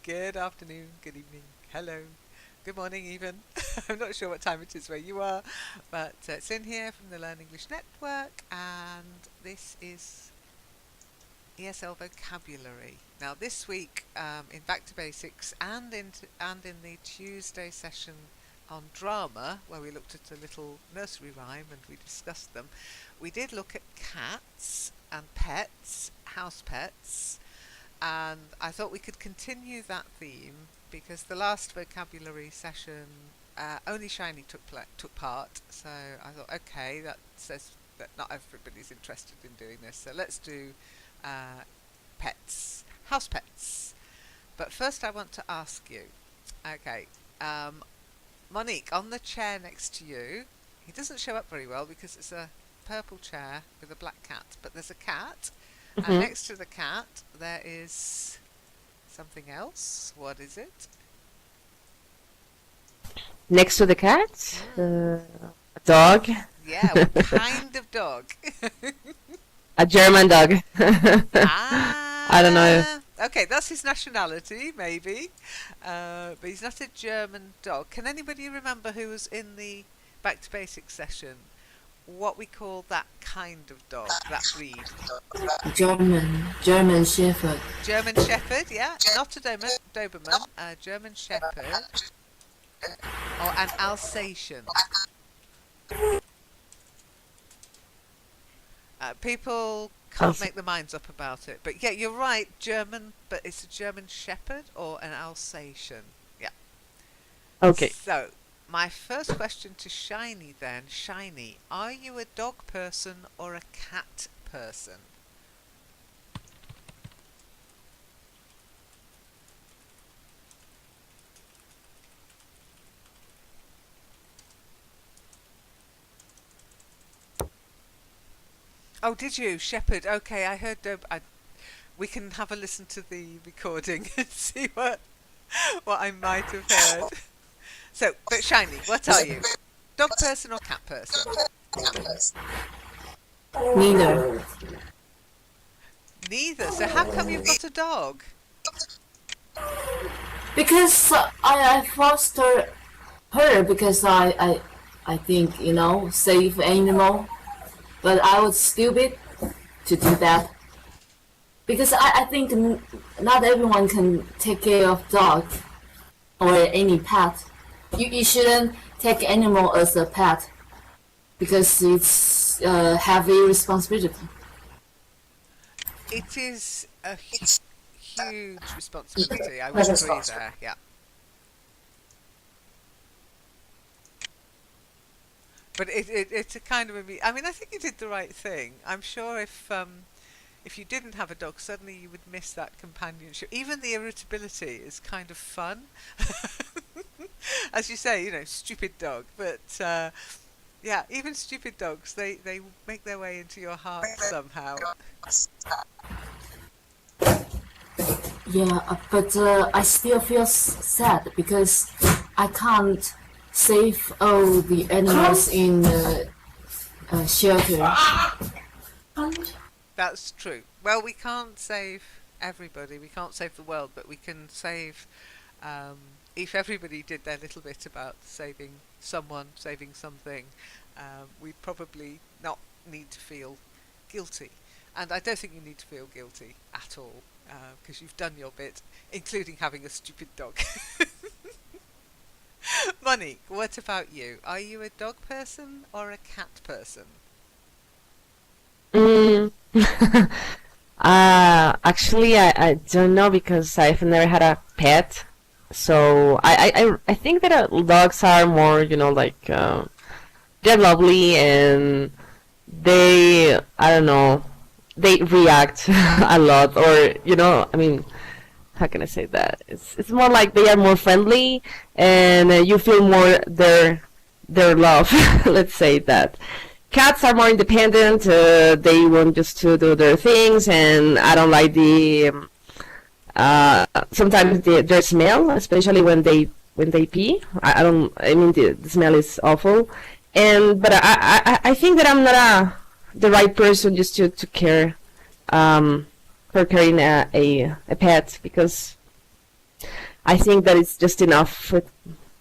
Good afternoon, good evening, hello, good morning even. I'm not sure what time it is where you are, but it's in here from the Learn English Network, and this is ESL vocabulary. Now this week, in Back to Basics and in the Tuesday session on drama, where we looked at a little nursery rhyme and we discussed them, we did look at cats and pets, house pets, and I thought we could continue that theme because the last vocabulary session only Shiny took part. So I thought, okay, that says that not everybody's interested in doing this. So let's do pets, house pets. But first, I want to ask you, okay, Monique, on the chair next to you, he doesn't show up very well because it's a purple chair with a black cat, but there's a cat. And Hmm. next to the cat, there is something else. What is it? Next to the cat, Mm. a dog, Yeah, what kind of dog? a German dog. I don't know. Okay, that's his nationality, maybe. But he's not a German dog. Can anybody remember who was in the Back to Basics session? What we call that kind of dog, that breed? German Shepherd. German Shepherd, yeah. Not a Doberman, a German Shepherd. Or an Alsatian. People can't make their minds up about it. But yeah, you're right, German, but it's a German Shepherd or an Alsatian. Yeah. Okay. So, my first question to Shiny then. Shiny, are you a dog person or a cat person? Oh, did you? Shepherd. Okay, I heard we can have a listen to the recording and see what I might have heard. So, but Shiny, what are you? Dog person or cat person? Neither. Neither. So how come you've got a dog? Because I foster her because I think, save animal. But I was stupid to do that. Because I think not everyone can take care of dog or any pet. You shouldn't take animal as a pet because it's heavy responsibility. It is a huge responsibility. I would agree there. Yeah. But it's a kind of I mean, I think you did the right thing. I'm sure if you didn't have a dog, suddenly you would miss that companionship. Even the irritability is kind of fun. As you say, stupid dog. But yeah, even stupid dogs, they make their way into your heart somehow. Yeah, but I still feel sad because I can't save all the animals in the shelter. That's true. Well, we can't save everybody. We can't save the world, but we can save. If everybody did their little bit about saving someone, saving something, we'd probably not need to feel guilty. And I don't think you need to feel guilty at all, because you've done your bit, including having a stupid dog. Monique, what about you? Are you a dog person or a cat person? Mm. Actually, I don't know because I've never had a pet. So I think that dogs are more, like they're lovely and I don't know, they react a lot, or I mean, how can I say that? It's more like they are more friendly, and you feel more their love. Let's say that. Cats are more independent. They want just to do their things, and I don't like sometimes their smell, especially when they pee. I don't. I mean, the smell is awful, but I think that I'm not the right person just to care for carrying a pet because I think that it's just enough with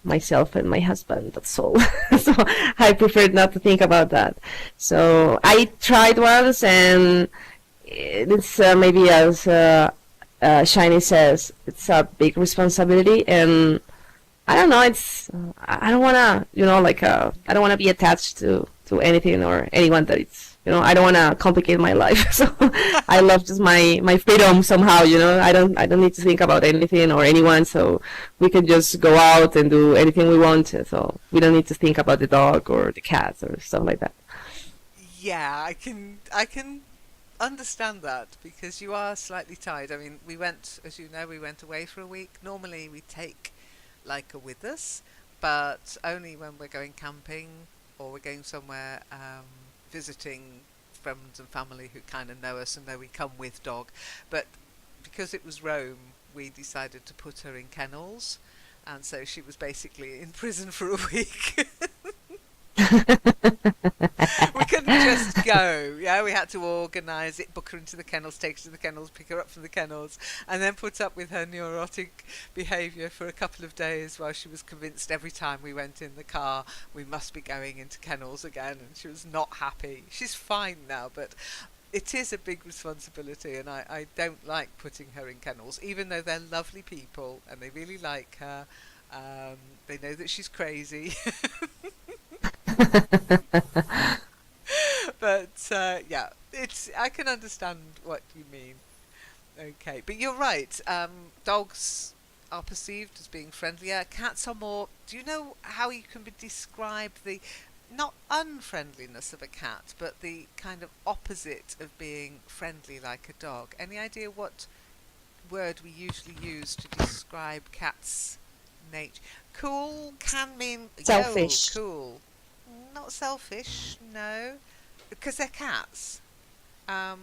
myself and my husband. That's all. So I prefer not to think about that. So I tried once, and it's maybe as Shiny says, it's a big responsibility, and I don't know. It's I don't wanna, I don't wanna be attached to anything or anyone that it's, I don't wanna complicate my life. So I love just my freedom somehow. I don't need to think about anything or anyone. So we can just go out and do anything we want. So we don't need to think about the dog or the cat or stuff like that. Yeah, I can understand that because you are slightly tired. I mean, we went, as you know, we went away for a week. Normally we take Leica with us, but only when we're going camping or we're going somewhere visiting friends and family who kind of know us and know we come with dog. But because it was Rome, we decided to put her in kennels, and so she was basically in prison for a week. We couldn't just go. Yeah, we had to organise it, book her into the kennels, take her to the kennels, pick her up from the kennels, and then put up with her neurotic behaviour for a couple of days while she was convinced every time we went in the car we must be going into kennels again, and she was not happy. She's fine now, but it is a big responsibility, and I don't like putting her in kennels, even though they're lovely people and they really like her. They know that she's crazy. But yeah, I can understand what you mean. Okay, but you're right. Dogs are perceived as being friendlier. Cats are more. Do you know how you can describe the not unfriendliness of a cat, but the kind of opposite of being friendly like a dog? Any idea what word we usually use to describe cats' nature? Cool can mean Selfish. yo, cool. Not selfish, no, because they're cats. Um,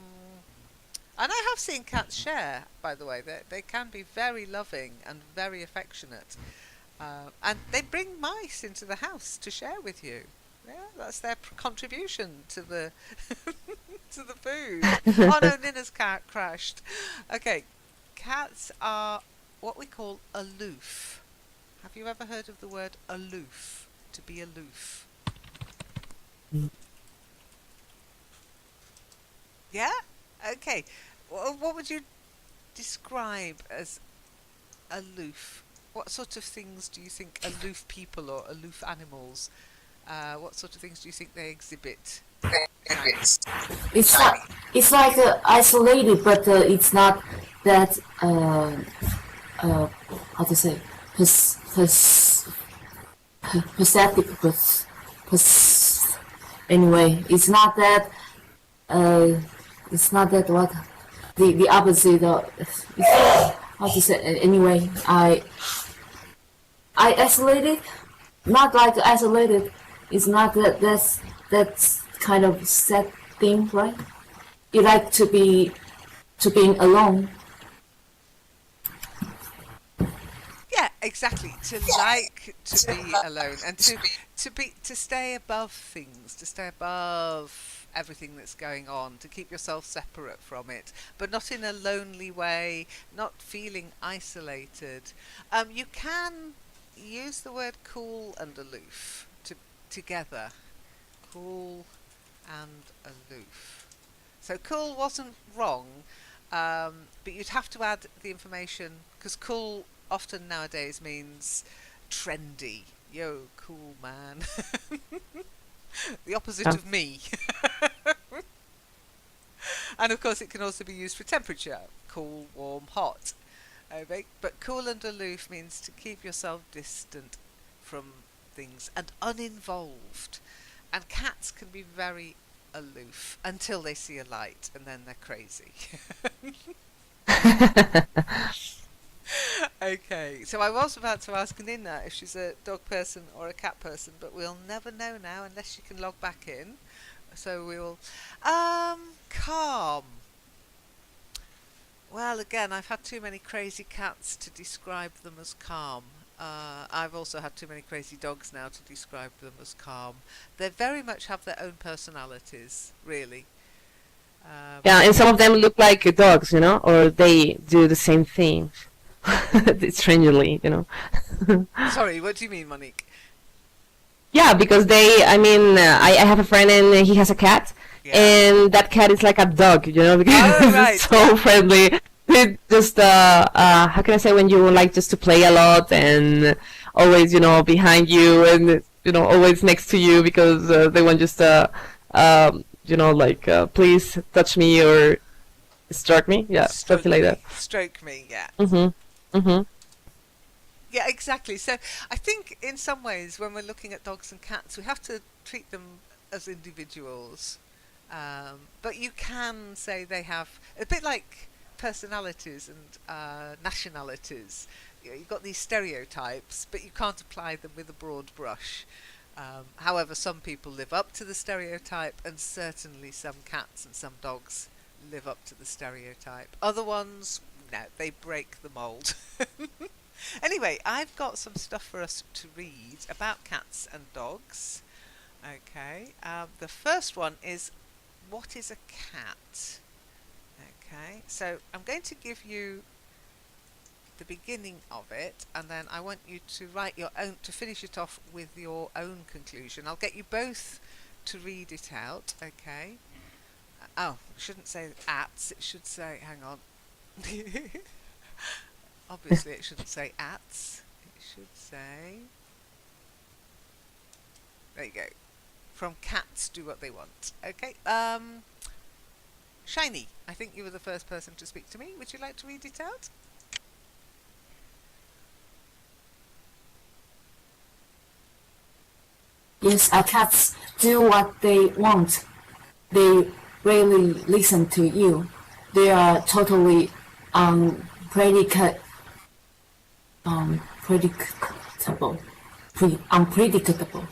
and I have seen cats share, by the way. They can be very loving and very affectionate. And they bring mice into the house to share with you. Yeah, that's their contribution to the to the food. Oh no, Nina's cat crashed. Okay, cats are what we call aloof. Have you ever heard of the word aloof? To be aloof. Yeah? Okay. What would you describe as aloof? What sort of things do you think aloof people or aloof animals, what sort of things do you think they exhibit? It's not. It's like isolated, but it's not that. How to say? Perceptive, anyway, it's not that. It's not that what the opposite. How to say? Anyway, I isolated, not like isolated. It's not that. That's kind of sad thing, right? You like to being alone. Yeah, exactly. To like to be alone and to stay above things, to stay above everything that's going on, to keep yourself separate from it, but not in a lonely way, not feeling isolated. You can use the word cool and aloof together. Cool and aloof. So cool wasn't wrong, but you'd have to add the information because cool often nowadays means trendy. Yo, cool man. The opposite of me. And of course it can also be used for temperature. Cool, warm, hot. Okay? But cool and aloof means to keep yourself distant from things and uninvolved. And cats can be very aloof until they see a light and then they're crazy. Okay, so I was about to ask Nina if she's a dog person or a cat person, but we'll never know now unless she can log back in. So we'll... calm. Well, again, I've had too many crazy cats to describe them as calm. I've also had too many crazy dogs now to describe them as calm. They very much have their own personalities, really. Yeah, and some of them look like dogs, or they do the same thing. strangely, you know. Sorry, what do you mean, Monique? Yeah, because I mean, I have a friend and he has a cat, Yeah. and that cat is like a dog, you know, because Oh, right, it's so friendly. It just, how can I say, when you like just to play a lot and always, you know, behind you and, you know, always next to you because they want just, you know, like, please touch me or stroke me. Yeah, Stroke something like me. that. Stroke me, yeah. Mm-hmm. Mm-hmm. Yeah, exactly. So I think in some ways when we're looking at dogs and cats, we have to treat them as individuals. But you can say they have a bit like personalities and nationalities. You've got these stereotypes, but you can't apply them with a broad brush. However, some people live up to the stereotype, and certainly some cats and some dogs live up to the stereotype. Other ones, no, they break the mold. Anyway, I've got some stuff for us to read about cats and dogs. Okay, the first one is, what is a cat? Okay, so I'm going to give you the beginning of it, and then I want you to write your own, to finish it off with your own conclusion. I'll get you both to read it out, okay? Oh, it shouldn't say ats, it should say, hang on. Obviously it shouldn't say ats, it should say, there you go, from cats do what they want. Okay, Shiny, I think you were the first person to speak to me. Would you like to read it out? Yes, cats do what they want. They rarely listen to you. They are totally unpredictable. Unpredictable.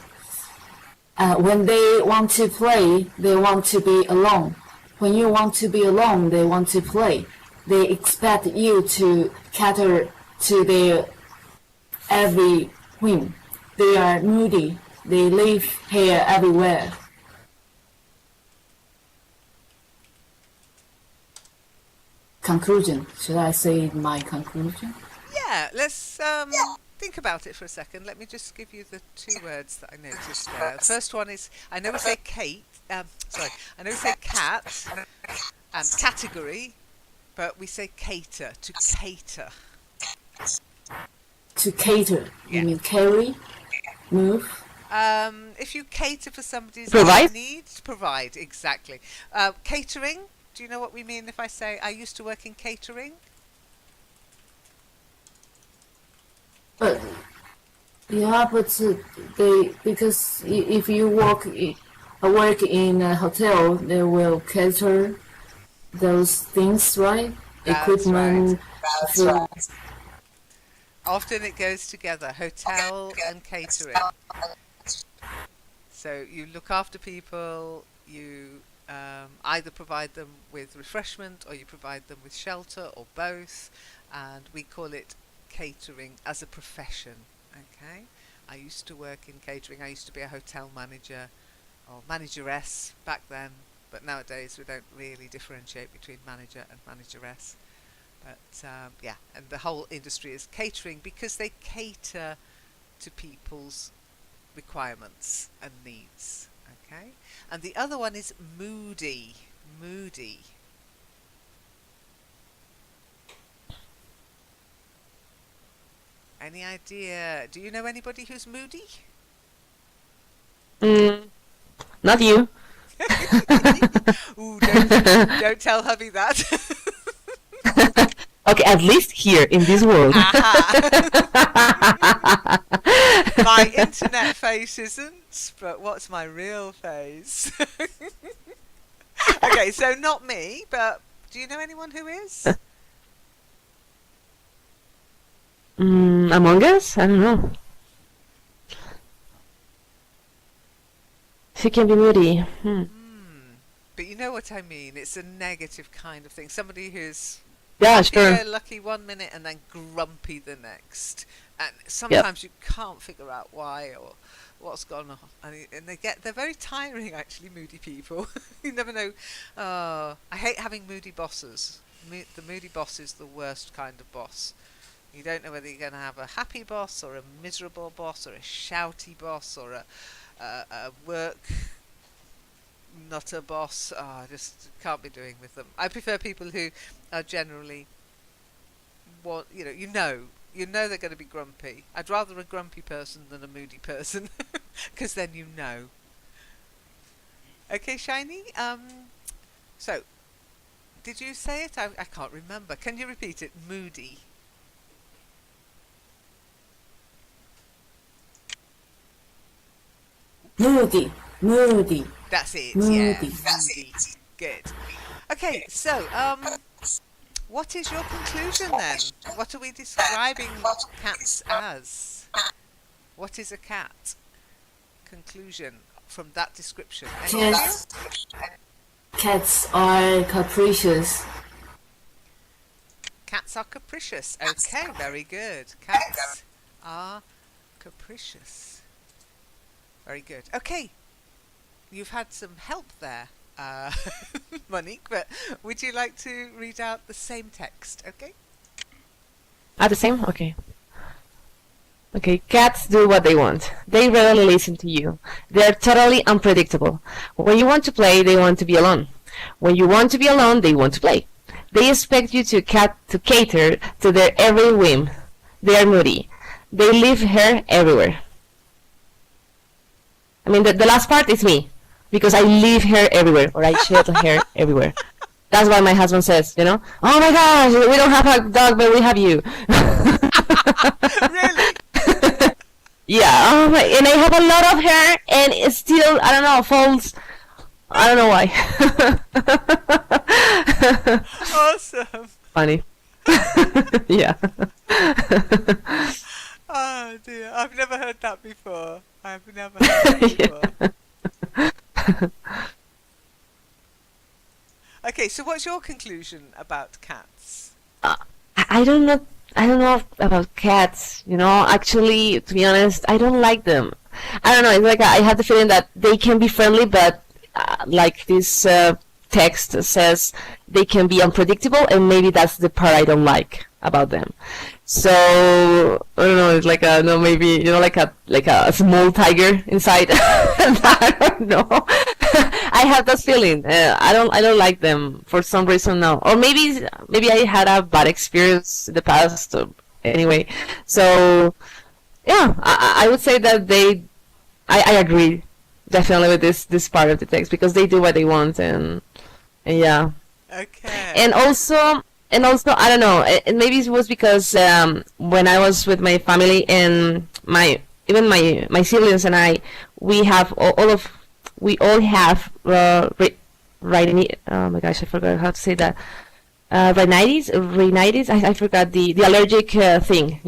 When they want to play, they want to be alone. When you want to be alone, they want to play. They expect you to cater to their every whim. They are moody. They leave hair everywhere. Conclusion. Should I say my conclusion? Yeah, let's think about it for a second. Let me just give you the two words that I noticed there. The first one is, I know we say Kate, I know we say cat and category, but we say cater, to cater. To cater. Yeah. You mean carry, move. If you cater for somebody's Provide? needs, provide, exactly. Catering, do you know what we mean if I say I used to work in catering? But yeah, but they because if you work in a hotel, they will cater those things, right? That's Equipment, food. Often it goes together, hotel and catering. So you look after people, you either provide them with refreshment or you provide them with shelter or both, and we call it catering as a profession. Okay, I used to work in catering. I used to be a hotel manager or manageress back then, but nowadays we don't really differentiate between manager and manageress. But yeah, and the whole industry is catering because they cater to people's requirements and needs. Okay, and the other one is moody. Moody. Any idea? Do you know anybody who's moody? Not you. Ooh, don't tell hubby that. Okay, at least here in this world. My internet face isn't, but what's my real face? Okay, so not me, but do you know anyone who is? Among Us? I don't know. She can be moody. But you know what I mean. It's a negative kind of thing. Somebody who's Yeah, sure. lucky 1 minute and then grumpy the next. And sometimes you can't figure out why or what's gone on. And they're very tiring, actually, moody people. You never know. I hate having moody bosses. The moody boss is the worst kind of boss. You don't know whether you're going to have a happy boss or a miserable boss or a shouty boss or a work not a boss. Oh, I just can't be doing with them. I prefer people who are generally you know they're going to be grumpy. I'd rather a grumpy person than a moody person because then you know. Okay, Shiny. So did you say it? I can't remember. Can you repeat it? Moody. Moody. Moody. That's it. Moody. Yeah. Moody. Good. Okay. So what is your conclusion then? What are we describing cats as? What is a cat? Conclusion from that description. Any idea? Cats are capricious. Cats are capricious. Okay, very good. Cats are capricious. Very good. Okay, you've had some help there, Monique, but would you like to read out the same text? Okay. The same? Okay. Okay, cats do what they want. They rarely listen to you. They're totally unpredictable. When you want to play, they want to be alone. When you want to be alone, they want to play. They expect you to cater to their every whim. They are moody. They leave hair everywhere. I mean, the last part is me, because I leave hair everywhere, or I shed hair everywhere. That's why my husband says, oh my gosh, we don't have a dog, but we have you. Really? Yeah, and I have a lot of hair, and it still, I don't know, falls. I don't know why. Awesome. Funny. Yeah. Oh dear, I've never heard that before. I've never heard that before. Okay, so what's your conclusion about cats? I don't know. I don't know about cats. Actually, to be honest, I don't like them. I don't know. It's like I have the feeling that they can be friendly, but like this text says, they can be unpredictable, and maybe that's the part I don't like about them. So I don't know. It's like maybe like a small tiger inside. I don't know. I have that feeling. I don't like them for some reason now, or maybe I had a bad experience in the past. Anyway, so yeah, I would say that I agree definitely with this part of the text, because they do what they want, and yeah. Okay. And also I don't know. Maybe it was because when I was with my family and my siblings and I, we all have rhinitis. Oh my gosh, I forgot how to say that. Rhinitis. I forgot the allergic thing,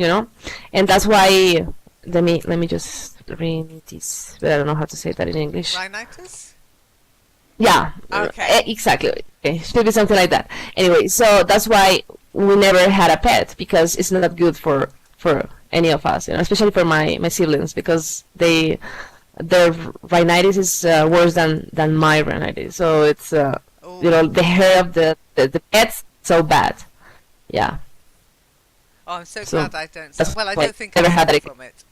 and that's why. Let me just rhinitis, but I don't know how to say that in English. Rhinitis? Yeah. Okay. Exactly. Okay. Should be something like that. Anyway, so that's why we never had a pet, because it's not good for any of us, especially for my siblings, because their rhinitis is worse than my rhinitis. So it's the hair of the pets so bad. Yeah. Oh, I'm so So glad I don't. that's Well, I why don't think I I never had suffer it. from it.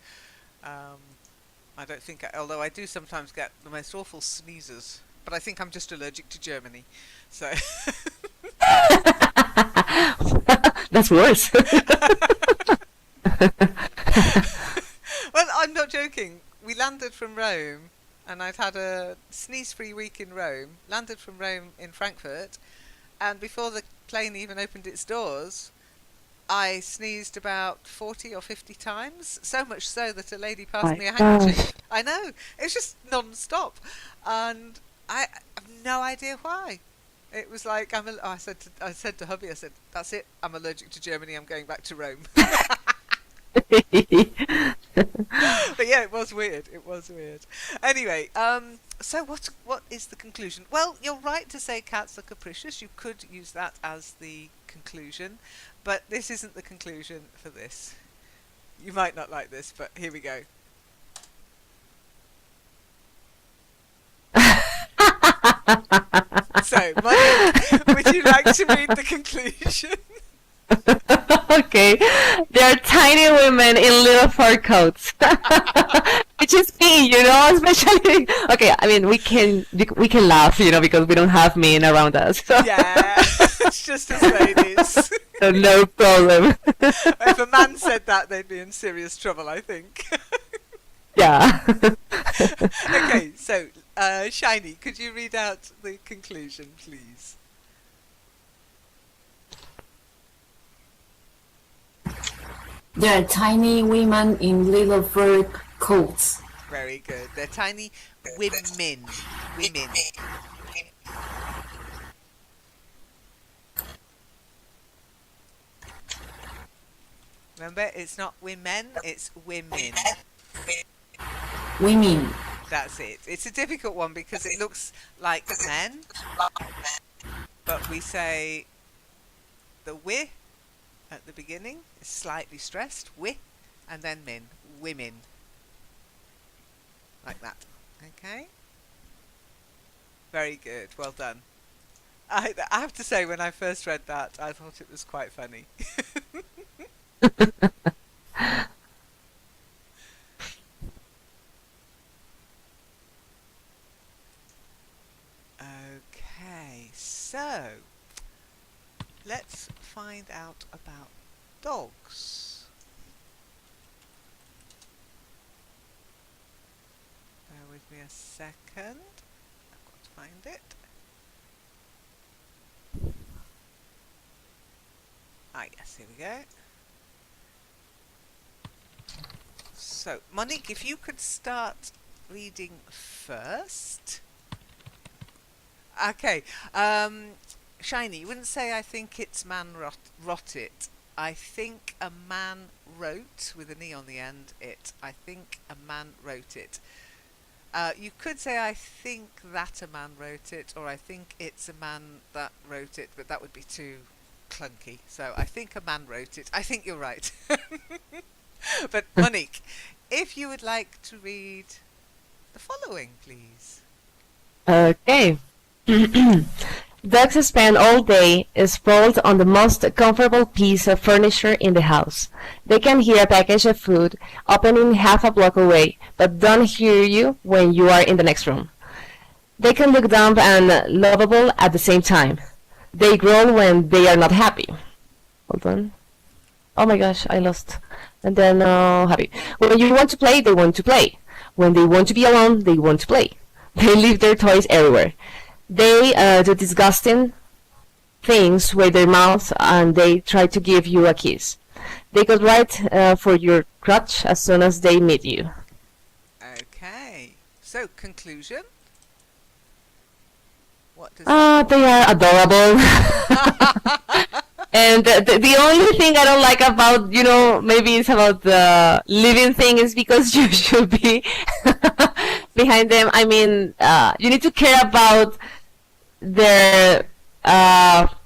I don't think, although I do sometimes get the most awful sneezes, but I think I'm just allergic to Germany. So. That's worse. Well, I'm not joking. We landed from Rome, and I'd had a sneeze-free week in Rome. Landed from Rome in Frankfurt, and before the plane even opened its doors, I sneezed about 40 or 50 times, so much so that a lady passed My me a gosh. handkerchief. I know, it's just non-stop, and I have no idea why. It was like I said to hubby, I said, "That's it. I'm allergic to Germany. I'm going back to Rome." But yeah, it was weird. It was weird. Anyway, so what is the conclusion? Well, you're right to say cats are capricious. You could use that as the conclusion, but this isn't the conclusion for this. You might not like this, but here we go. So, Monique, would you like to read the conclusion? Okay. They are tiny women in little fur coats. Which is me, especially. Okay, I mean, we can laugh, because we don't have men around us. So, Yeah, it's just as ladies. so no problem. If a man said that, they'd be in serious trouble, I think. Yeah. Okay, so Shiny, could you read out the conclusion, please? There are tiny women in little fur coats. Very good. They're tiny women. Women. Remember, it's not women, it's women. Women. That's it. It's a difficult one because it looks like men, but we say the wi at the beginning is slightly stressed, wi, and then min, women. Like that. Okay? Very good. Well done. I have to say, when I first read that, I thought it was quite funny. Okay, so let's find out about dogs. Bear with me a second. I've got to find it. Ah, yes, here we go. So, Monique, if you could start reading first. Okay, Shiny, you wouldn't say I think it's man wrote it. I think a man wrote, with an E on the end, it. I think a man wrote it. You could say I think that a man wrote it, or I think it's a man that wrote it, but that would be too clunky. So I think a man wrote it. I think you're right. But Monique, if you would like to read the following, please. Okay. Dogs spend all day sprawled on the most comfortable piece of furniture in the house. They can hear a package of food opening half a block away, but don't hear you when you are in the next room. They can look dumb and lovable at the same time. They growl when they are not happy. Hold on. Oh my gosh, I lost. And then happy. When you want to play, they want to play. When they want to be alone, they want to play. They leave their toys everywhere. They do disgusting things with their mouth, and they try to give you a kiss. They go right for your crotch as soon as they meet you. Okay. So, conclusion? What does They are adorable. And the only thing I don't like about, maybe it's about the living thing is because you should be behind them. I mean, you need to care about their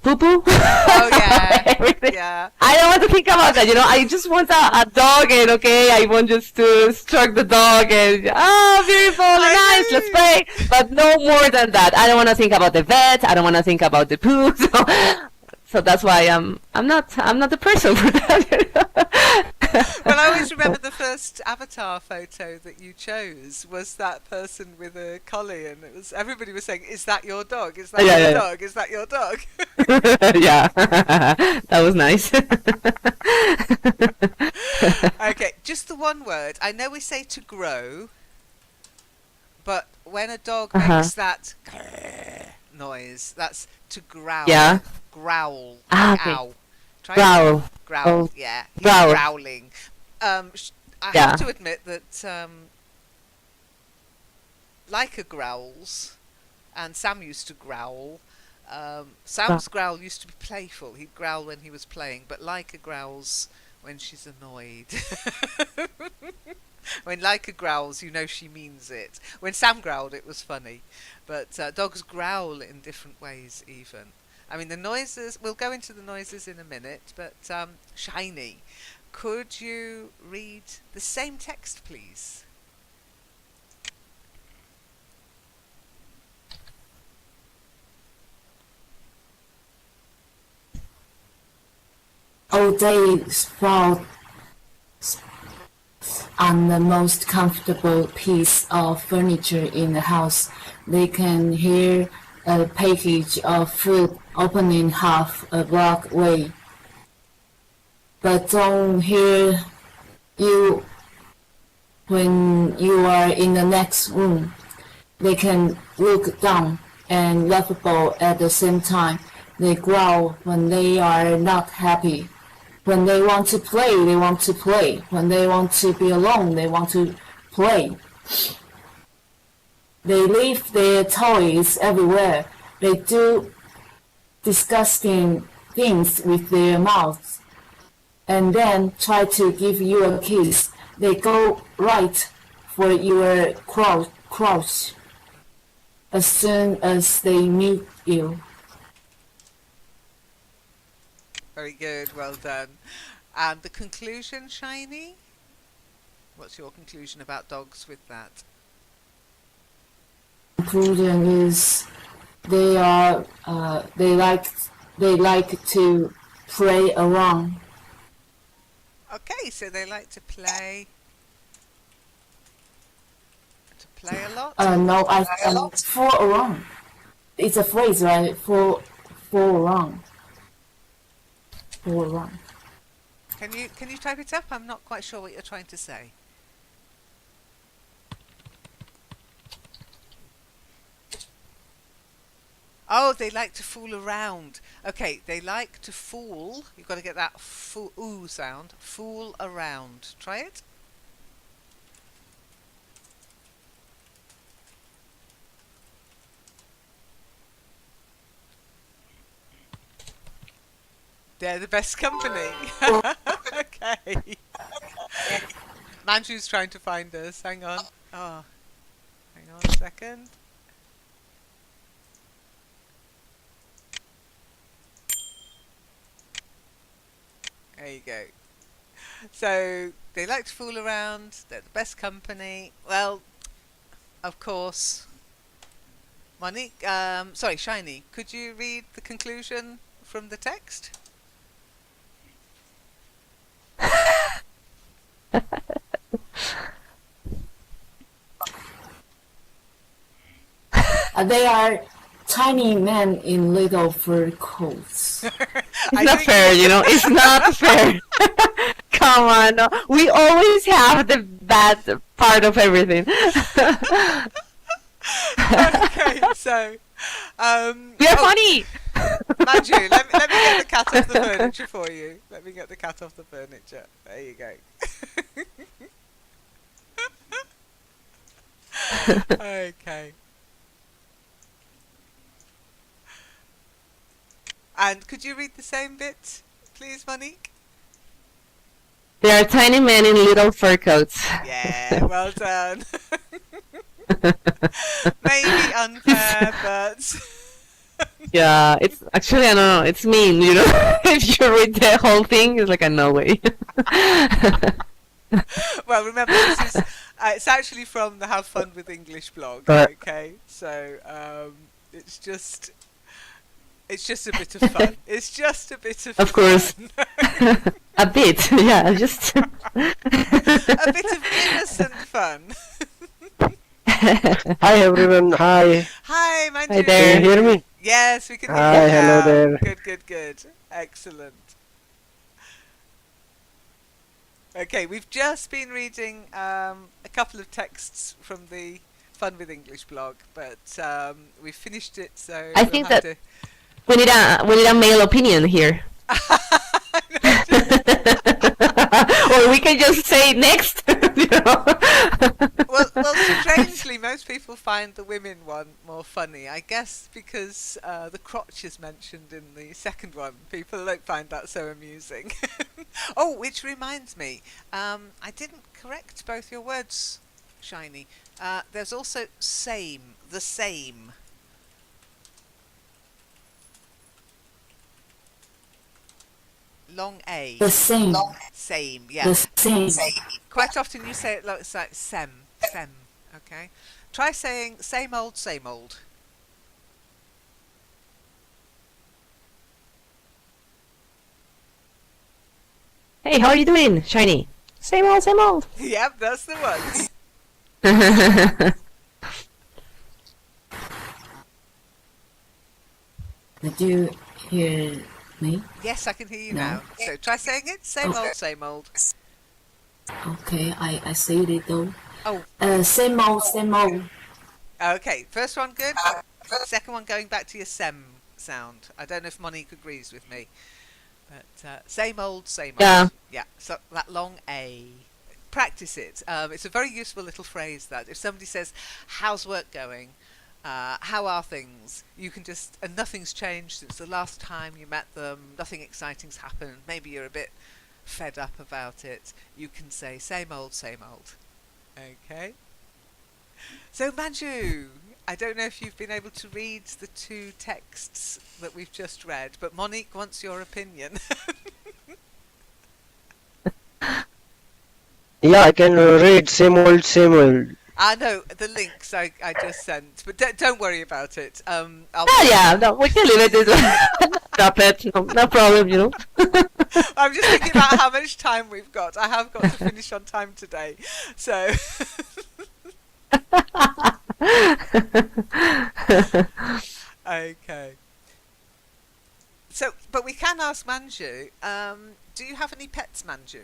poo-poo. Oh, yeah. Everything. Yeah. I don't want to think about that, I just want a dog, and I want just to stroke the dog and, beautiful and nice, let's play. But no more than that. I don't want to think about the vet. I don't want to think about the poo. So that's why I'm not the person for that. Well, I always remember the first avatar photo that you chose was that person with a collie, and everybody was saying, "Is that your dog? Is that your dog? Is that your dog?" Yeah, that was nice. Okay, just the one word. I know we say to grow, but when a dog makes that noise, that's to growl. Yeah. Growl. Okay. Ow. Try Growl. Growl. Oh. Yeah. He's Growl. growling. I Yeah. have to admit that Leica growls, and Sam used to growl. Sam's growl used to be playful. He'd growl when he was playing, but Leica growls when she's annoyed. When Leica growls, you know she means it. When Sam growled, it was funny. But dogs growl in different ways even. I mean, the noises, we'll go into the noises in a minute, but Shiny, could you read the same text, please? All day sprawled on the most comfortable piece of furniture in the house. They can hear a package of fruit opening half a block away, but don't hear you when you are in the next room. They can look down and laughable at the same time. They growl when they are not happy. When they want to play, they want to play. When they want to be alone, they want to play. They leave their toys everywhere. They do disgusting things with their mouths and then try to give you a kiss. They go right for your crotch as soon as they meet you. Very good, well done. And the conclusion, Shiny? What's your conclusion about dogs with that? Conclusion is they like to play around. Okay, so they like to play a lot? No, I fool around. It's a phrase, right? Fool around. Fool around. Can you type it up? I'm not quite sure what you're trying to say. Oh, they like to fool around. Okay, they like to fool. You've got to get that ooh sound. Fool around. Try it. They're the best company. Okay. Manju's trying to find us. Hang on. Oh, hang on a second. There you go. So they like to fool around. They're the best company. Well, of course. Monique, sorry, Shiny. Could you read the conclusion from the text? They are tiny men in little fur coats. It's not fair, you know. It's not fair. Come on, no. We always have the bad part of everything. Okay, so we are funny. Manju, let me get the cat off the furniture for you. Let me get the cat off the furniture. There you go. Okay. And could you read the same bit, please, Monique? They are tiny men in little fur coats. Yeah, well done. Maybe unfair, but... Yeah, it's actually, I don't know, it's mean, you know? If you read the whole thing, it's like, no way. Well, remember, this is... it's actually from the Have Fun with English blog, okay? So, it's just a bit of fun. It's just a bit of fun. Of course. A bit, yeah, just... A bit of innocent fun. Hi everyone, hi. Hi, Manju. Hi there. Can you hear me? Yes, we can hear Hi, you hello now. there. Good. Excellent. Okay, we've just been reading a couple of texts from the Fun with English blog, but we've finished it, so I we'll think have that we need a male opinion here. Or we can just say next. You know? Well, strangely, most people find the women one more funny. I guess because the crotch is mentioned in the second one. People don't find that so amusing. Oh, which reminds me, I didn't correct both your words, Shiny. There's also same, the same. Long A. The same. Same, yeah. The same. Quite often you say it like it's like sem, okay? Try saying same old, same old. Hey, how are you doing, Shiny? Same old, same old. Yep, that's the one. Did you hear me? Yes, I can hear you No. now. So try saying it. Same old, same old. Okay, I said it though. Oh, Same old, same old. okay. First one good. Second one going back to your sem sound. I don't know if Monique agrees with me, but same old, same old. Yeah. Yeah. So that long A. Practice it. It's a very useful little phrase. That if somebody says, "How's work going?" How are things? You can just, and nothing's changed since the last time you met them. Nothing exciting's happened. Maybe you're a bit fed up about it. You can say same old, same old. Okay. So Manju, I don't know if you've been able to read the two texts that we've just read, but Monique wants your opinion. Yeah, I can read same old, same old. I know the links I just sent, but don't worry about it. I'll Yeah, no, we can leave it this way. Stop it. No problem, you know. I'm just thinking about how much time we've got. I have got to finish on time today, so. Okay. So, but we can ask Manju. Do you have any pets, Manju?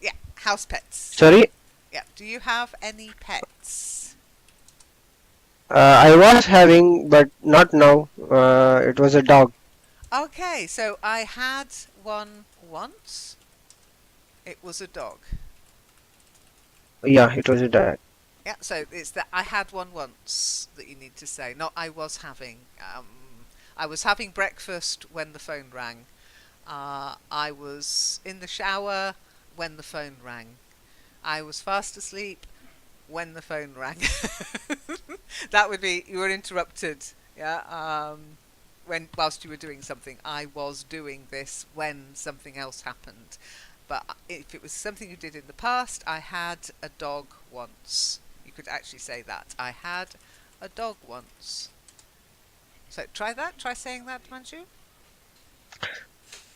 Yeah, house pets. Sorry, Yeah. Do you have any pets? I was having, but not now. It was a dog. Okay, so I had one once. It was a dog. Yeah, it was a dog. Yeah, so it's that I had one once that you need to say. Not I was having. I was having breakfast when the phone rang. I was in the shower when the phone rang. I was fast asleep when the phone rang. That would be, you were interrupted. Yeah. Whilst you were doing something. I was doing this when something else happened. But if it was something you did in the past, I had a dog once. You could actually say that. I had a dog once. So try that. Try saying that, Manju.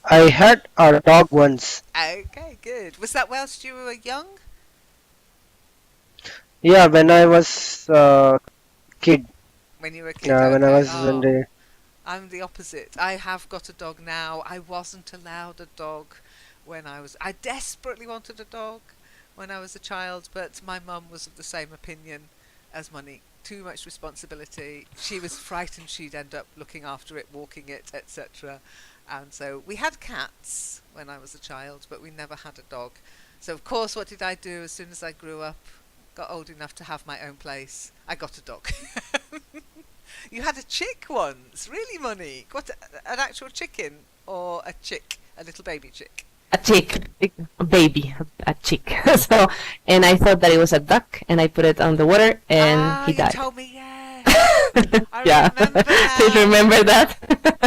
I had a dog once. Okay, good. Was that whilst you were young? Yeah, when I was kid. When you were a kid? Yeah, when I Okay. was in the. I'm the opposite. I have got a dog now. I wasn't allowed a dog when I desperately wanted a dog when I was a child, but my mum was of the same opinion as Monique. Too much responsibility. She was frightened she'd end up looking after it, walking it, etc. And so we had cats when I was a child, but we never had a dog. So of course, what did I do as soon as I grew up, got old enough to have my own place? I got a dog. You had a chick once, really, Monique? What, an actual chicken or a chick, a little baby chick? A chick, a baby, a chick. So, and I thought that it was a duck, and I put it on the water, and he you died. told me, yes. I Yeah. remember that. Did you remember that?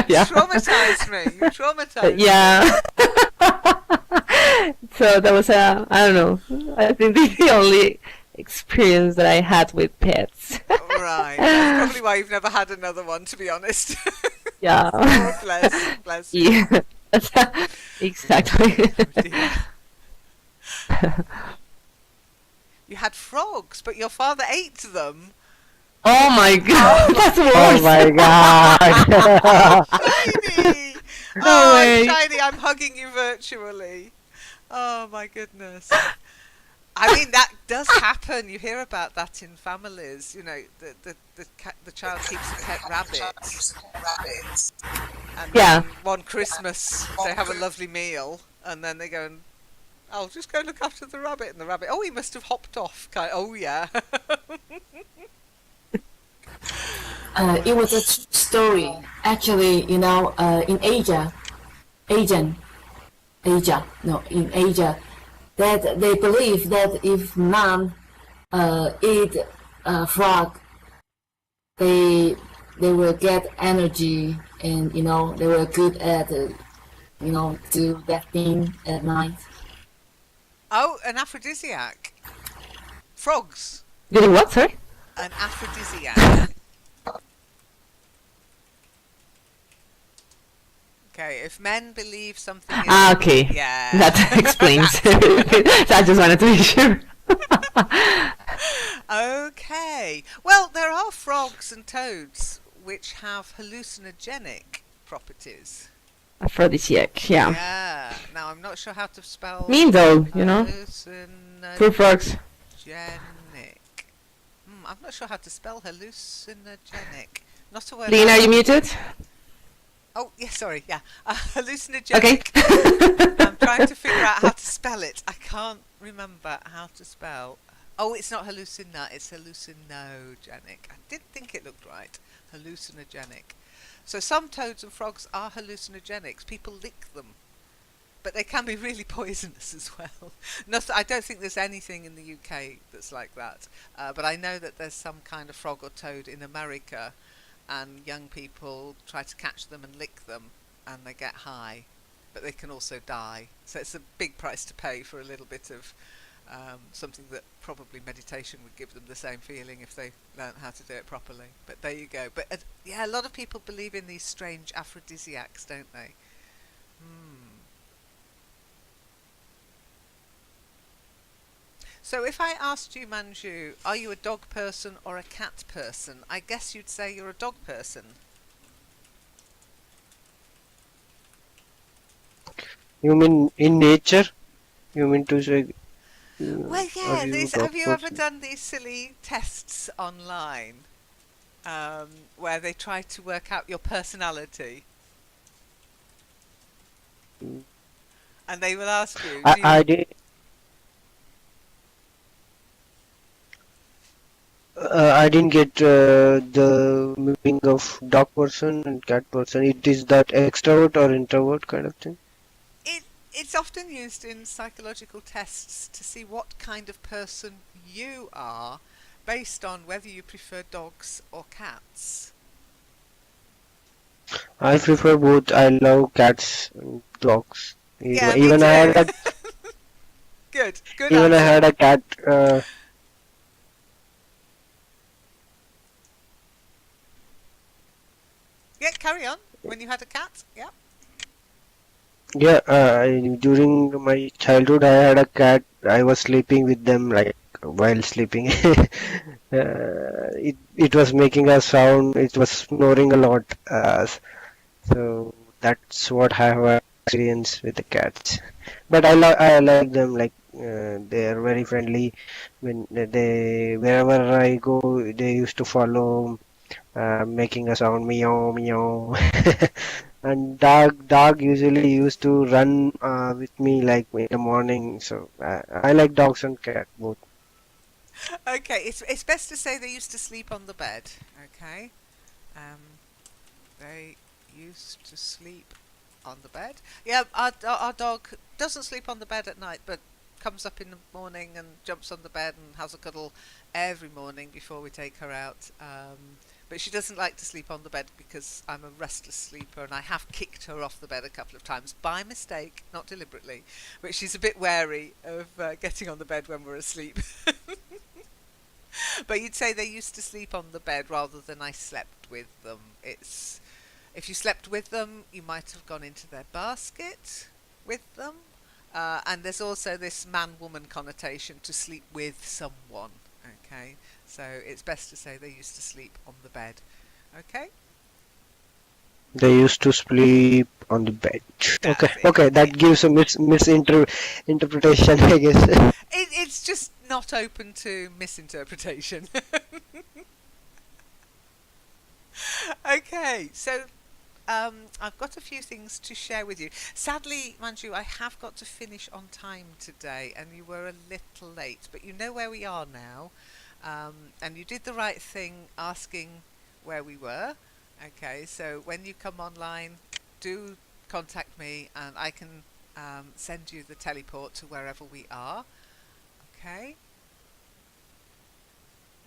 You Yeah. traumatized me. You traumatized me. Yeah. So that was I don't know. I think the only experience that I had with pets. Right. That's probably why you've never had another one, to be honest. Yeah. Oh, bless you. Yeah. Exactly. Oh, dear. You had frogs, but your father ate them. Oh my god, that's worse. Oh my god! Shiny! No Oh, way. Shiny, I'm hugging you virtually. Oh my goodness. I mean, that does happen. You hear about that in families. You know, the child keeps a pet rabbit. And Yeah. then one Christmas, they have a lovely meal, and then they go and, I'll just go look after the rabbit. And the rabbit, oh, he must have hopped off. Oh, yeah. It was a true story. Actually, you know, in Asia, in Asia, that they believe that if man eat frog, they will get energy, and you know they were good at do that thing at night. Oh, an aphrodisiac. Frogs. Getting what, sorry? An aphrodisiac. Okay, if men believe something is... Ah, okay. Yeah. That explains. That's- I just wanted to be sure. Okay. Well, there are frogs and toads which have hallucinogenic properties. Aphrodisiac, yeah. Yeah. Now, I'm not sure how to spell Mean though, Poor hallucinogenic. frogs. I'm not sure how to spell hallucinogenic. Not a word. Lena, are you muted? Oh, yeah, sorry, yeah. Okay. Hallucinogenic. I'm trying to figure out how to spell it. I can't remember how to spell. Oh, it's not hallucina, it's hallucinogenic. I did think it looked right. Hallucinogenic. So some toads and frogs are hallucinogenics. People lick them. But they can be really poisonous as well. I don't think there's anything in the UK that's like that. But I know that there's some kind of frog or toad in America, and young people try to catch them and lick them, and they get high. But they can also die. So it's a big price to pay for a little bit of something that probably meditation would give them the same feeling if they learnt how to do it properly. But there you go. But yeah, a lot of people believe in these strange aphrodisiacs, don't they? So if I asked you, Manju, are you a dog person or a cat person? I guess you'd say you're a dog person. You mean in nature? You mean to say? Well, Are yeah. you Have dog you ever person? done these silly tests online where they try to work out your personality? And they will ask you, do you... I did. I didn't get the meaning of dog person and cat person. It is that extrovert or introvert kind of thing. It's often used in psychological tests to see what kind of person you are based on whether you prefer dogs or cats. I prefer both. I love cats and dogs. Yeah, me Even I had too. a Good even I answer. had a cat. Yeah, carry on. When you had a cat, yeah. Yeah, during my childhood, I had a cat. I was sleeping with them like while sleeping. It was making a sound. It was snoring a lot. So that's what I have experienced with the cats. But I like them. Like they are very friendly. When they wherever I go, they used to follow, making a sound meow meow. And dog usually used to run with me like in the morning. So I like dogs and cat both. Okay, it's best to say they used to sleep on the bed. Okay, they used to sleep on the bed. Yeah, our dog doesn't sleep on the bed at night, but comes up in the morning and jumps on the bed and has a cuddle every morning before we take her out. But she doesn't like to sleep on the bed because I'm a restless sleeper, and I have kicked her off the bed a couple of times by mistake, not deliberately. But she's a bit wary of getting on the bed when we're asleep. But you'd say they used to sleep on the bed rather than I slept with them. If you slept with them, you might have gone into their basket with them. And there's also this man-woman connotation to sleep with someone. Okay, so it's best to say they used to sleep on the bed. Okay? They used to sleep on the bed. Okay, That's okay, it. that gives a misinterpretation, I guess. It's just not open to misinterpretation. Okay, so I've got a few things to share with you. Sadly, Manju, I have got to finish on time today, and you were a little late, but you know where we are now, and you did the right thing asking where we were. Okay, so when you come online, do contact me, and I can send you the teleport to wherever we are. Okay.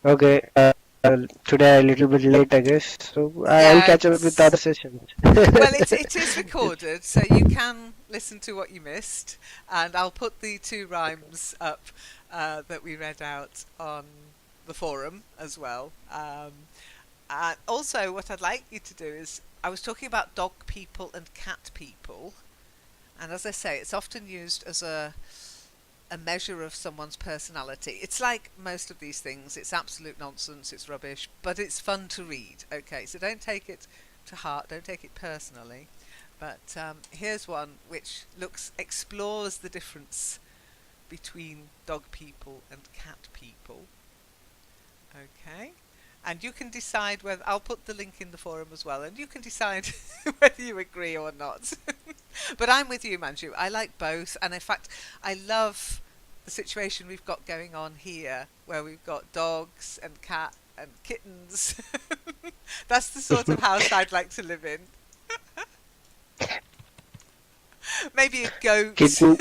Okay, today a little bit late, I guess. So I'll Yeah, catch up with other sessions. well, it is recorded, so you can listen to what you missed, and I'll put the two rhymes up that we read out on the forum as well. Also, what I'd like you to do is, I was talking about dog people and cat people, and as I say, it's often used as a measure of someone's personality. It's like most of these things, it's absolute nonsense, it's rubbish, but it's fun to read. Okay, so don't take it to heart, don't take it personally. But here's one which explores the difference between dog people and cat people. Okay, and you can decide whether, I'll put the link in the forum as well, and you can decide whether you agree or not. But I'm with you, Manju. I like both, and in fact, I love the situation we've got going on here, where we've got dogs and cat and kittens. That's the sort of house I'd like to live in. Maybe a goat. Kitten.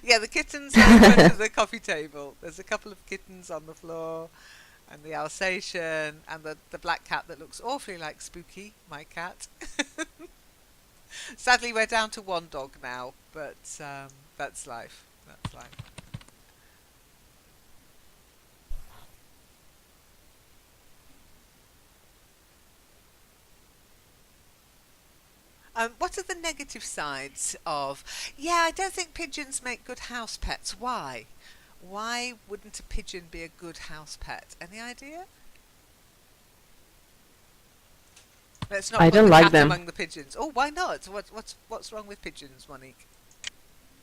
Yeah, the kittens are in front of the coffee table. There's a couple of kittens on the floor, and the Alsatian, and the black cat that looks awfully like Spooky, my cat. Sadly, we're down to one dog now, but that's life. That's life. What are the negative sides of... Yeah, I don't think pigeons make good house pets. Why? Why wouldn't a pigeon be a good house pet? Any idea? Let's not I put don't the like cat them. among the pigeons. Oh, why not? What's wrong with pigeons, Monique?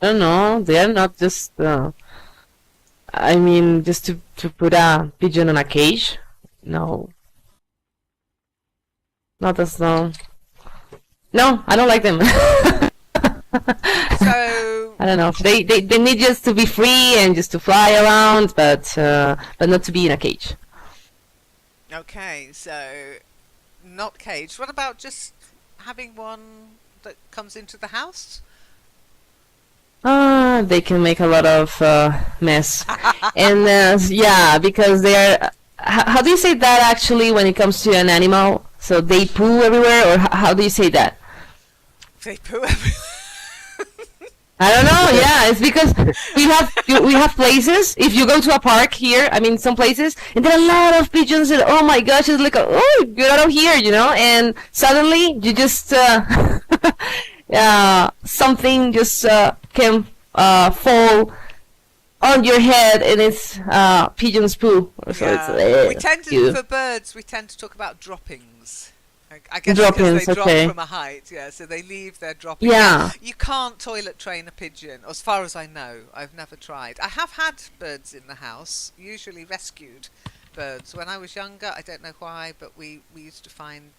I don't know. They are not just. I mean, just to put a pigeon in a cage. No, not as no. No, I don't like them. So, I don't know. They need just to be free and just to fly around, but not to be in a cage. okay, so not caged. What about just having one that comes into the house? They can make a lot of mess, and yeah, because they're. How do you say that actually when it comes to an animal? So they poo everywhere, or how do you say that? They poo everywhere. I don't know. Yeah, it's because we have places. If you go to a park here, I mean, some places, and there are a lot of pigeons. And oh my gosh, it's like, oh, get out of here, you know. And suddenly you just something just can fall on your head, and it's pigeon's poo. So Yeah. We it's tend to, for birds, we tend to talk about droppings. I guess because drop-ins. they drop Okay. from a height, yeah, so they leave their droppings. Yeah. You can't toilet train a pigeon, as far as I know. I've never tried. I have had birds in the house, usually rescued birds. When I was younger, I don't know why, but we used to find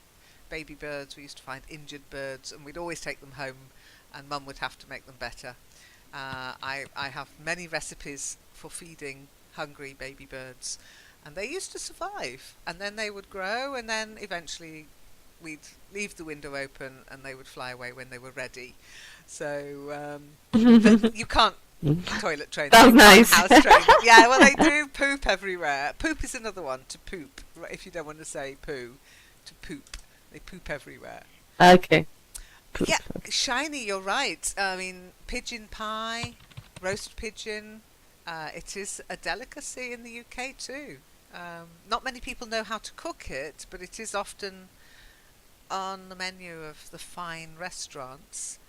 baby birds, we used to find injured birds, and we'd always take them home, and Mum would have to make them better. I have many recipes for feeding hungry baby birds, and they used to survive, and then they would grow, and then eventually we'd leave the window open and they would fly away when they were ready. So you can't toilet train them, Sounds you can't nice. house train them. Yeah, well, they do poop everywhere. Poop is another one, to poop, if you don't want to say poo, to poop. They poop everywhere. Okay. Poop. Yeah, shiny, you're right. I mean, pigeon pie, roast pigeon, it is a delicacy in the UK too. Not many people know how to cook it, but it is often on the menu of the fine restaurants.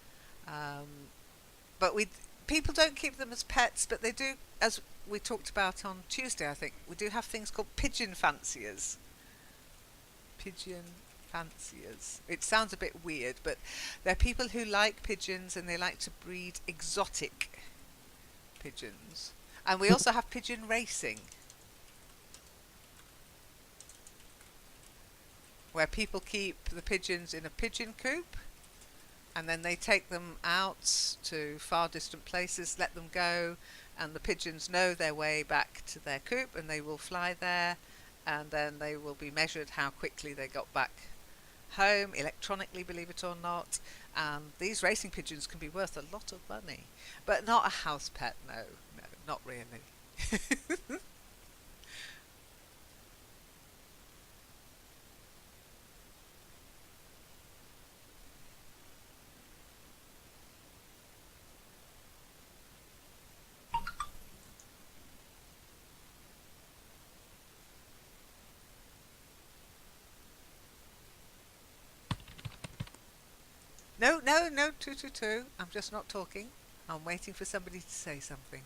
But people don't keep them as pets, but they do, as we talked about on Tuesday, I think, we do have things called pigeon fanciers. Pigeon fanciers. It sounds a bit weird, but they're people who like pigeons and they like to breed exotic pigeons. And we also have pigeon racing, where people keep the pigeons in a pigeon coop and then they take them out to far distant places, let them go, and the pigeons know their way back to their coop and they will fly there, and then they will be measured how quickly they got back home, electronically, believe it or not. And these racing pigeons can be worth a lot of money, but not a house pet. No, not really. No, no, no, 222. I'm just not talking. I'm waiting for somebody to say something.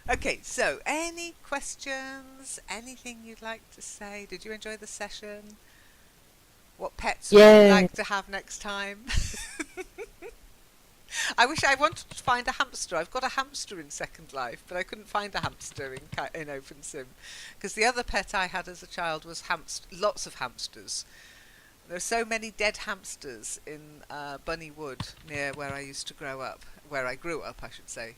Okay, so any questions? Anything you'd like to say? Did you enjoy the session? What pets would you Yeah. like to have next time? I wish I wanted to find a hamster. I've got a hamster in Second Life, but I couldn't find a hamster in OpenSim because the other pet I had as a child was lots of hamsters. There are so many dead hamsters in Bunny Wood near where I used to grow up, where I grew up, I should say,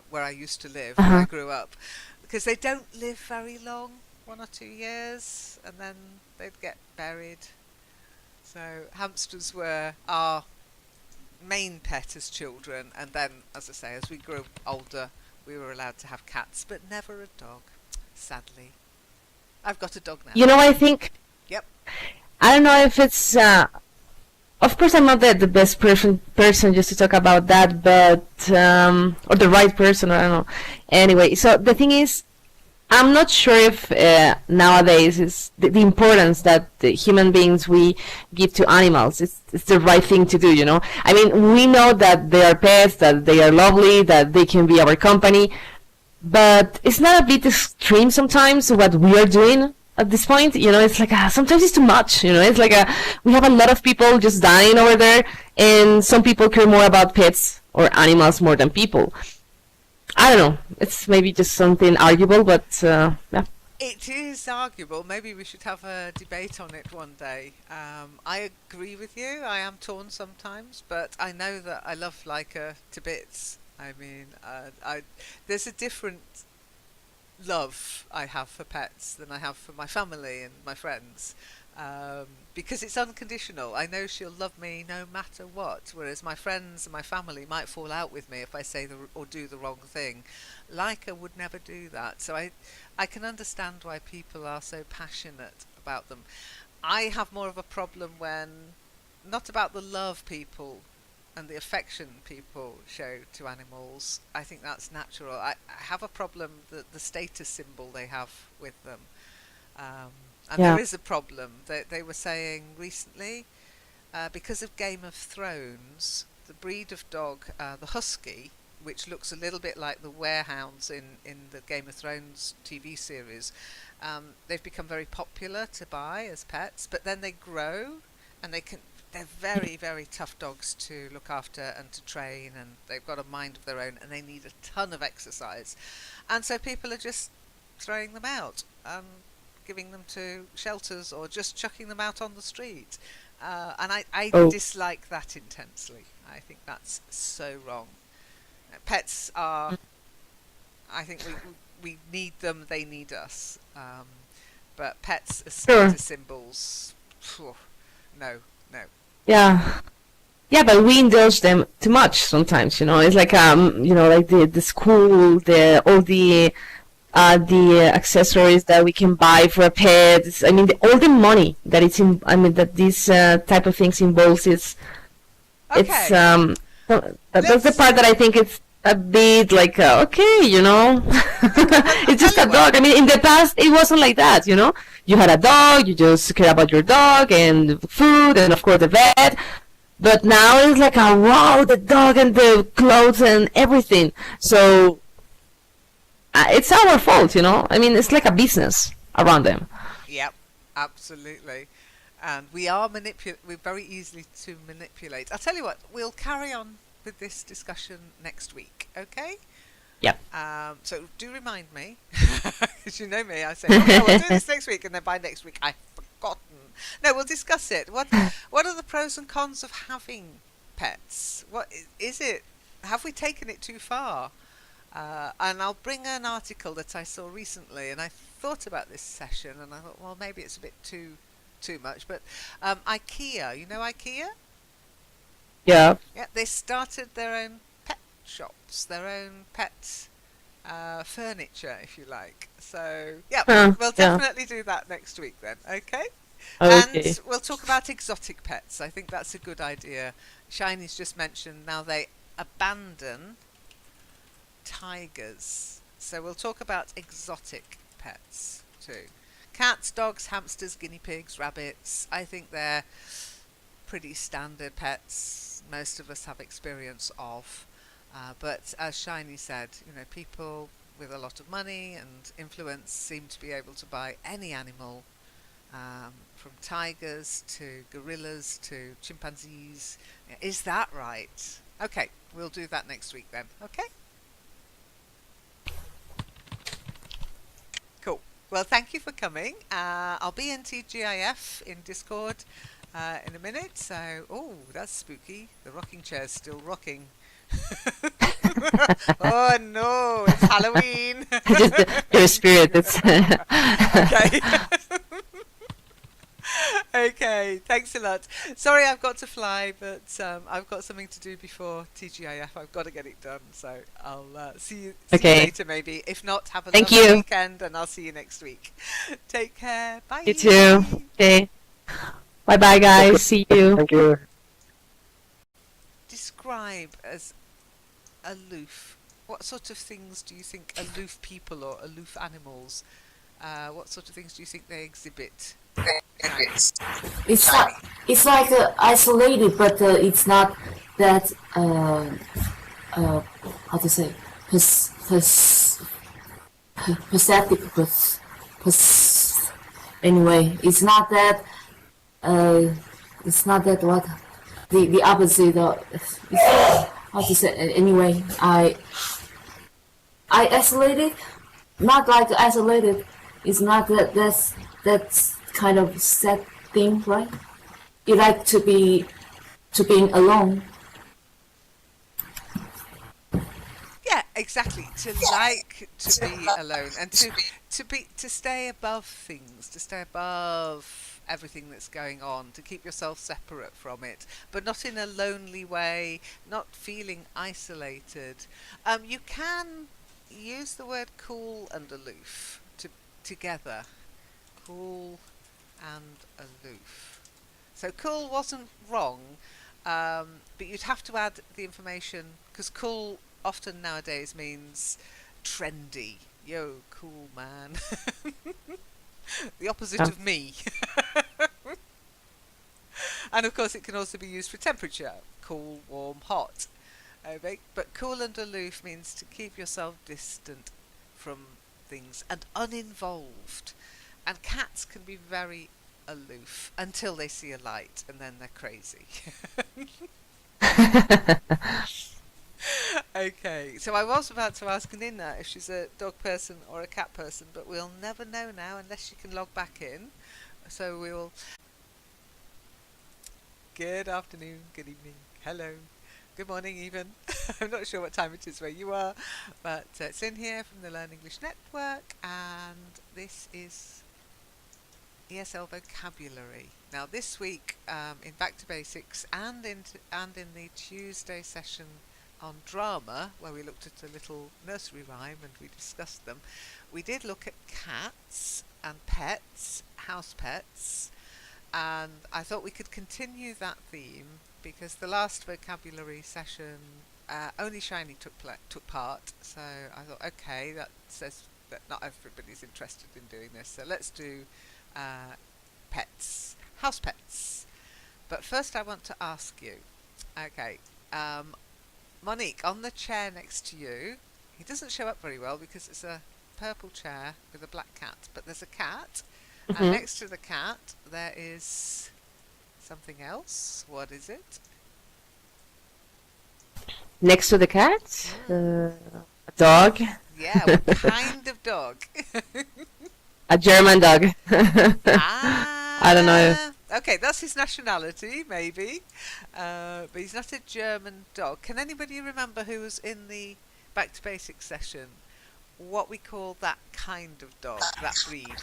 where I used to live, where I Uh-huh. grew up, because they don't live very long, 1 or 2 years, and then they'd get buried. So hamsters were our main pet as children, and then, as I say, as we grew older, we were allowed to have cats, but never a dog, sadly. I've got a dog now. You know, I think Yep. I don't know if it's. Of course, I'm not the best person just to talk about that, but or the right person. I don't know. Anyway, so the thing is, I'm not sure if nowadays is the importance that the human beings we give to animals it's the right thing to do. You know, I mean, we know that they are pets, that they are lovely, that they can be our company, but it's not a bit extreme sometimes what we are doing at this point. You know, it's like sometimes it's too much. You know, it's like we have a lot of people just dying over there, and some people care more about pets or animals more than people. I don't know. It's maybe just something arguable, but yeah. It is arguable. Maybe we should have a debate on it one day. I agree with you. I am torn sometimes, but I know that I love Leica to bits. I mean, there's a different love I have for pets than I have for my family and my friends. Because it's unconditional. I know she'll love me no matter what, whereas my friends and my family might fall out with me if I say or do the wrong thing. Leica would never do that, so I can understand why people are so passionate about them. I have more of a problem when, not about the love people and the affection people show to animals. I think that's natural. I have a problem that the status symbol they have with them. And Yeah. there is a problem. They were saying recently, because of Game of Thrones, the breed of dog, the Husky, which looks a little bit like the werehounds in the Game of Thrones TV series, they've become very popular to buy as pets, but then they grow and they're very, very tough dogs to look after and to train, and they've got a mind of their own and they need a ton of exercise. And so people are just throwing them out and giving them to shelters or just chucking them out on the street. And I Oh, dislike that intensely. I think that's so wrong. Pets are, I think we need them, they need us. But pets as sure. status symbols, phew, no, no. Yeah. Yeah, but we indulge them too much sometimes. You know, it's like like the school, the all the accessories that we can buy for a pet. I mean, all the money that it's in. I mean, that this type of things involves. It's Okay, that's the let's. part that I think it's a bit like okay, you know, Okay, well, I'll it's tell just a you what. dog. I mean, in the past it wasn't like that. You know, you had a dog, you just care about your dog and food, and of course the vet. But now it's like a wow, the dog and the clothes and everything. So it's our fault, you know. I mean, it's like a business around them. Yep, absolutely. And we're very easily to manipulate. I'll tell you what, we'll carry on with this discussion next week, okay? Yep. So do remind me, because you know me, I say, oh, yeah, we'll do this next week, and then by next week I've forgotten. No, we'll discuss it. What are the pros and cons of having pets? What is it? Have we taken it too far? And I'll bring an article that I saw recently, and I thought about this session, and I thought, well, maybe it's a bit too much. But IKEA, you know IKEA? Yeah. Yeah, they started their own pet shops, their own pet furniture, if you like. So yeah, we'll Yeah. definitely do that next week then. Okay. Okay. And we'll talk about exotic pets. I think that's a good idea. Shiny's just mentioned now they abandon tigers. So we'll talk about exotic pets too. Cats, dogs, hamsters, guinea pigs, rabbits. I think they're pretty standard pets most of us have experience of. But as Shiny said, people with a lot of money and influence seem to be able to buy any animal, from tigers to gorillas to chimpanzees. Is that right? Okay, we'll do that next week then. Okay? Cool. Well, thank you for coming. I'll be in TGIF in Discord in a minute. So, oh, that's spooky. The rocking chair's still rocking. Oh no, it's Halloween. Just your spirit. It's Okay. Okay, thanks a lot. Sorry I've got to fly, but I've got something to do before TGIF. I've got to get it done, so I'll see you Okay. later maybe. If not, have a Thank lovely you. weekend, and I'll see you next week. Take care. Bye. You too. Okay. Bye bye, guys. See you. Thank you. Describe as aloof. What sort of things do you think aloof people or aloof animals, what sort of things do you think they exhibit? It's like isolated, but it's not that how to say perceptive. Anyway, it's not that what the opposite of how to say. Anyway, I isolated, not like isolated. It's not that's kind of sad thing, right? You like to being alone. Yeah, exactly. To like to be alone and to stay above things, to stay above everything that's going on, to keep yourself separate from it, but not in a lonely way, not feeling isolated. You can use the word cool and aloof together. Cool and aloof. So cool wasn't wrong, but you'd have to add the information, because cool often nowadays means trendy. Yo, cool man. The opposite of me. And of course it can also be used for temperature. Cool, warm, hot. Okay? But cool and aloof means to keep yourself distant from things and uninvolved. And cats can be very aloof until they see a light, and then they're crazy. Okay, so I was about to ask Nina if she's a dog person or a cat person, but we'll never know now unless she can log back in. So we'll... Good afternoon, good evening, hello, good morning even. I'm not sure what time it is where you are, but it's in here from the Learn English Network, and this is ESL vocabulary. Now this week, in Back to Basics and in the Tuesday session on drama, where we looked at a little nursery rhyme and we discussed them, we did look at cats and pets, house pets, and I thought we could continue that theme because the last vocabulary session only Shiny took part, so I thought, okay, that says that not everybody's interested in doing this, so let's do pets, house pets. But first I want to ask you, okay, Monique, on the chair next to you, he doesn't show up very well because it's a purple chair with a black cat, but there's a cat, and next to the cat there is something else. What is it? Next to the cat, a dog. Yeah, what kind of dog? A German dog. I don't know. Okay, that's his nationality, maybe. But he's not a German dog. Can anybody remember who was in the Back to Basics session? What we call that kind of dog, that breed?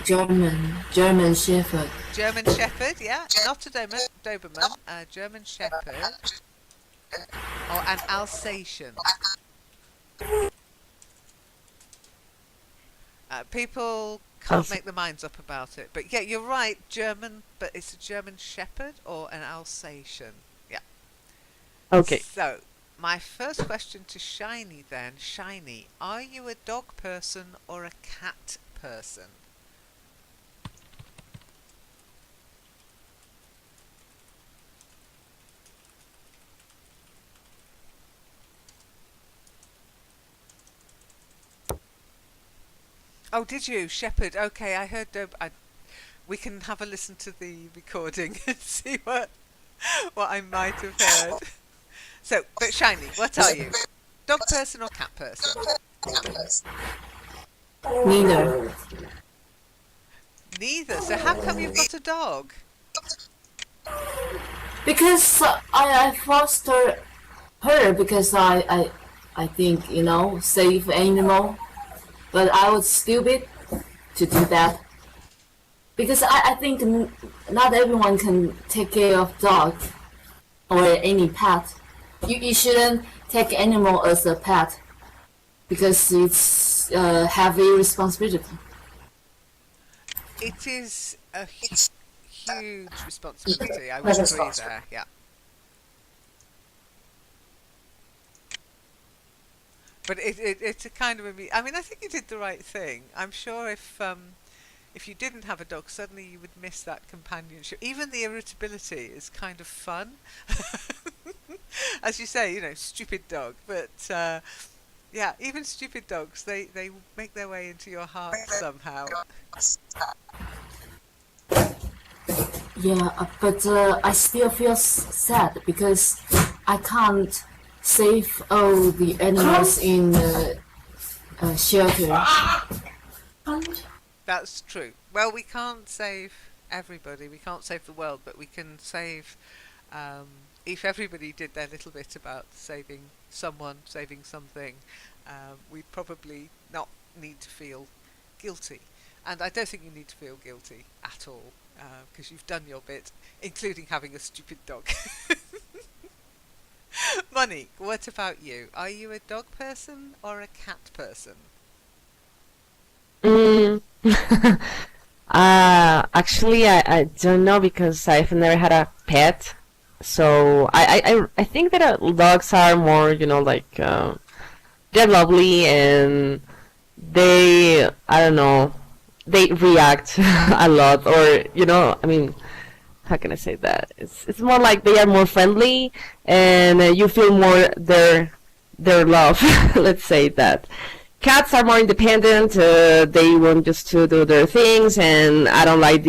German Shepherd. German Shepherd, yeah. Not a Doberman, a German Shepherd. Or an Alsatian. People can't make their minds up about it. But yeah, you're right, German, but it's a German Shepherd or an Alsatian. Yeah. Okay. So, my first question to Shiny then. Shiny, are you a dog person or a cat person? Oh, did you? Shepherd. Okay, I heard. We can have a listen to the recording and see what I might have heard. So, but Shiny, what are you? Dog person or cat person? Neither. Neither. So how come you've got a dog? Because I foster her because I think, safe animal. But I was stupid to do that. Because I think not everyone can take care of dog or any pet. You shouldn't take animal as a pet because it's heavy responsibility. It is a huge responsibility. I would agree there. Yeah. But it's a kind of I mean, I think you did the right thing. I'm sure if you didn't have a dog, suddenly you would miss that companionship. Even the irritability is kind of fun. As you say, stupid dog. But yeah, even stupid dogs, they make their way into your heart somehow. Yeah, but I still feel sad because I can't save all the animals in the shelter. That's true. Well, we can't save everybody. We can't save the world, but we can save. If everybody did their little bit about saving someone, saving something, we'd probably not need to feel guilty. And I don't think you need to feel guilty at all, because you've done your bit, including having a stupid dog. Monique, what about you? Are you a dog person or a cat person? Mm. Actually, I don't know because I've never had a pet. So I think that dogs are more, like they're lovely and I don't know, they react a lot, or I mean, how can I say that? It's more like they are more friendly, and you feel more their love. Let's say that. Cats are more independent. They want just to do their things, and I don't like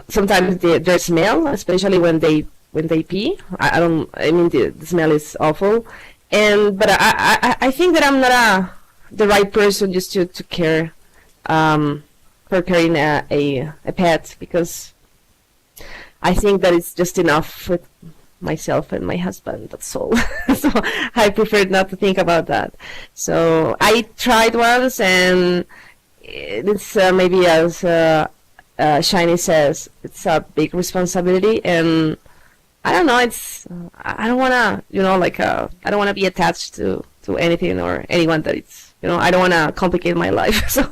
sometimes their smell, especially when they pee. I don't. I mean, the smell is awful, but I think that I'm not the right person just to care for carrying a pet, because I think that it's just enough with myself and my husband. That's all. So I prefer not to think about that. So I tried once, and it's maybe as Shiny says, it's a big responsibility, and I don't know. I don't wanna, I don't wanna be attached to anything or anyone that I don't wanna complicate my life. So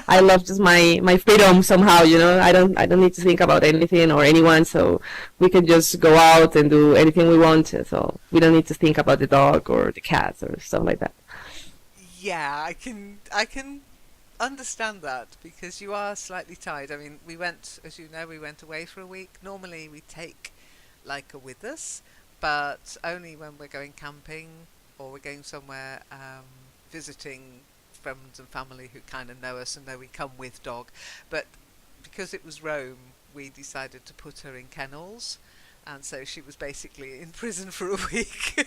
I love just my freedom somehow. I don't need to think about anything or anyone. So we can just go out and do anything we want. So we don't need to think about the dog or the cat or stuff like that. Yeah, I can understand that, because you are slightly tired. I mean, as you know, we went away for a week. Normally we take Leica with us, but only when we're going camping or we're going somewhere visiting friends and family who kind of know us and know we come with dog. But because it was Rome, we decided to put her in kennels, and so she was basically in prison for a week.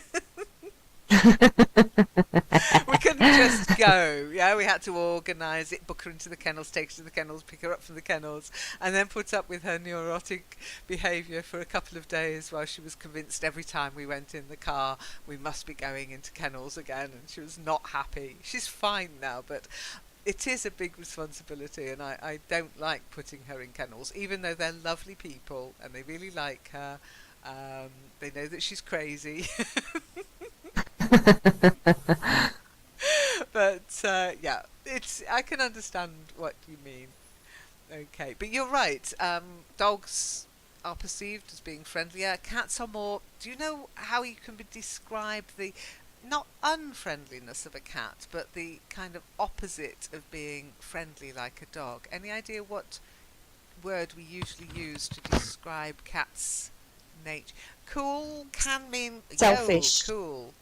We couldn't just go. Yeah, we had to organise it, book her into the kennels, take her to the kennels, pick her up from the kennels, and then put up with her neurotic behaviour for a couple of days while she was convinced every time we went in the car we must be going into kennels again, and she was not happy. She's fine now, but it is a big responsibility, and I don't like putting her in kennels, even though they're lovely people and they really like her. They know that she's crazy. But yeah, I can understand what you mean. Okay, but you're right. Dogs are perceived as being friendlier. Cats are more. Do you know how you can describe the not unfriendliness of a cat, but the kind of opposite of being friendly like a dog? Any idea what word we usually use to describe cats' nature? Cool can mean Selfish. Yo, cool.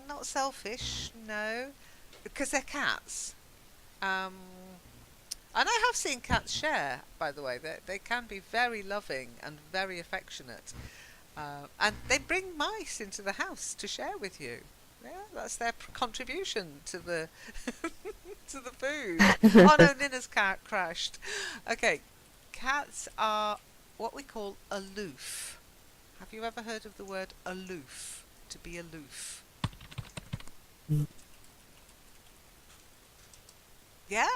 Not selfish, no, because they're cats. Um, and I have seen cats share, by the way. They can be very loving and very affectionate. And they bring mice into the house to share with you. Yeah, that's their contribution to the to the food. Oh no, Nina's cat crashed. Okay, cats are what we call aloof. Have you ever heard of the word aloof? To be aloof. Yeah?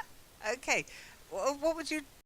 Okay. What would you